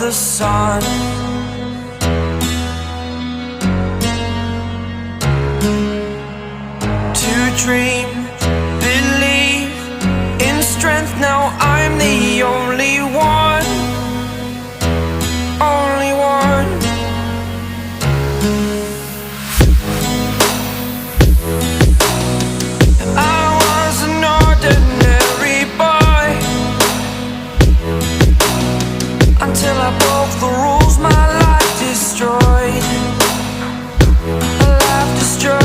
the sun. To dream, believe in strength. Now I'm the only one, only one. I was an ordinary boy until I broke the rules. My life destroyed, a life destroyed.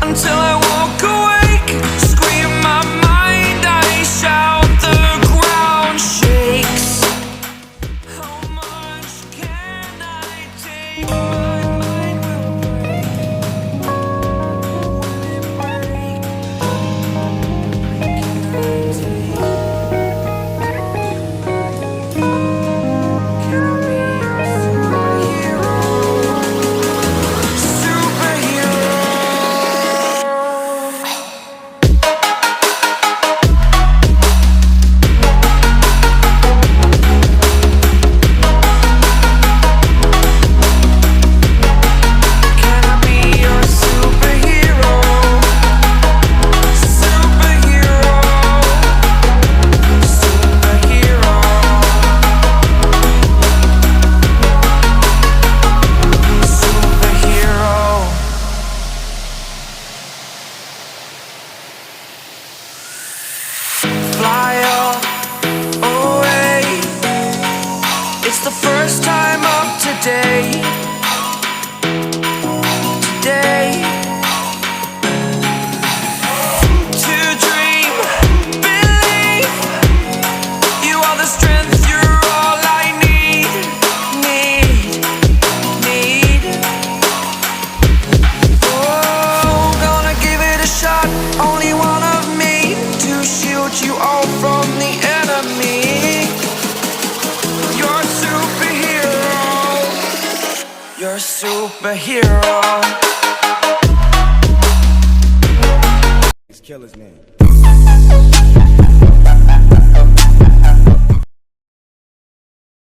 Until I walk awake, scream my mind, I shout, the ground shakes. How much can I take? My mind will break. Will it break? Can I take? Can I be your superhero? Superhero. Can I be your superhero? Superhero. Superhero. Superhero. Fly away. It's the first time of today. Today. To dream, believe. You are the strength, you're all I need. Need. Oh, gonna give it a shot. Only one of me to shield you all from the enemy. You're a superhero. You're a superhero. These killers, man.